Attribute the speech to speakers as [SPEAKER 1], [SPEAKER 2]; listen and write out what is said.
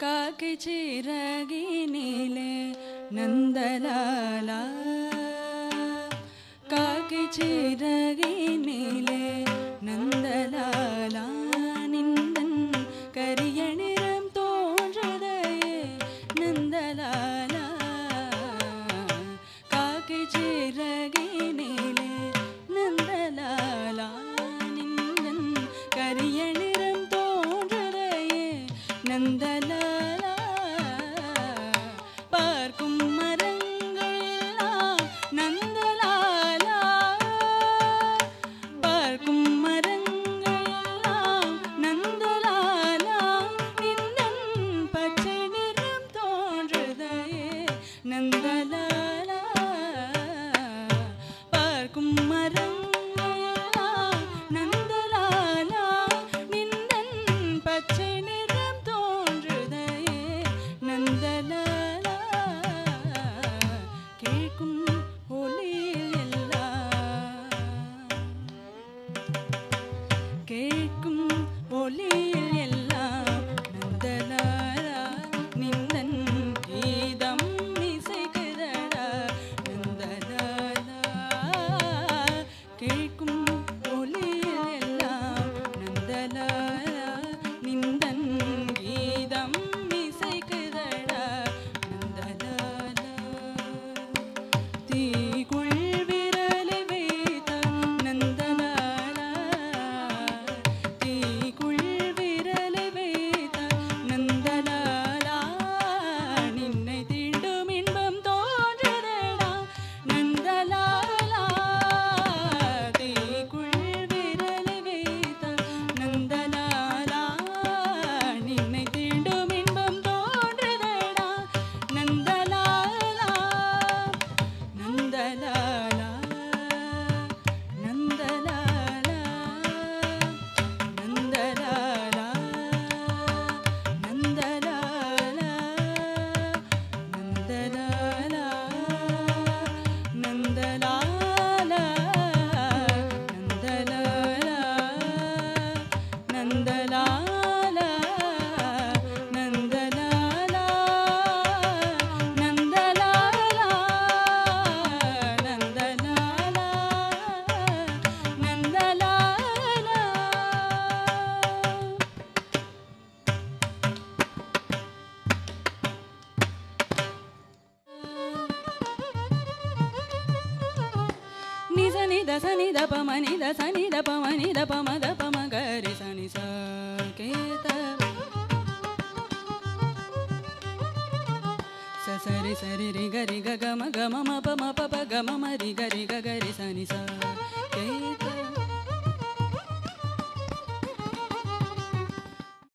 [SPEAKER 1] काके चिरगिनीले नंदलाला काके चिरगिनीले नंदलाला निंदन करियनिरम तोன்றதையே नंदलाला काके चिरगिनीले नंदलाला निंदन करियनिरम तोன்றதையே नंदलाला பார்க்கும் மரங்களெல்லாம் நந்தலாலா பார்க்கும் மரங்களெல்லாம் நந்தலாலா நின்னன் பச்சை நிறம் தோன்றதையே நந்தலாலா பார்க்கும் மரங்களெல்லாம் நந்தலாலா நின்னன் பச்சை நிறம் தோன்றதையே நந்தலாலா கேட்கும் ஒலியில் எல்லாம் கேட்கும் ஒலியில் எல்லாம் நந்தலாலா நிந்தன் கீதம் இசைக்குதடா நந்தலாலா கேட்கும் ஒலியில் எல்லாம் நந்தலாலா நிந்தன் கீதம் இசைக்குதடா நந்தலாலா தீக்குள் விரலை வைத்த நந்தலாலா தீக்குள் விரலை வைத்த நந்தலாலா நின்னை தீண்டும் இன்பம் தோன்றதடா நந்தலாலா தீக்குள் விரலை வைத்த நந்தலாலா நின்னை தீண்டும் இன்பம் தோன்றதடா நந்தலாலா நந்தலாலா நந்தலாலா நந்தலாலா நந்தலாலா நந்தலாலா நந்தலாலா நந்தலாலா நந்தலாலா நந்தலாலா நந்தலாலா நந்தலாலா நந்தலாலா நிசனி தசனி தபமனி தசனி தபமனி தபம தபம கரி சனி ச கேத சரி சரி ரி கரி க கம கம ம ப ம ப ப கம ம ரி கரி க கரி சனி ச கேத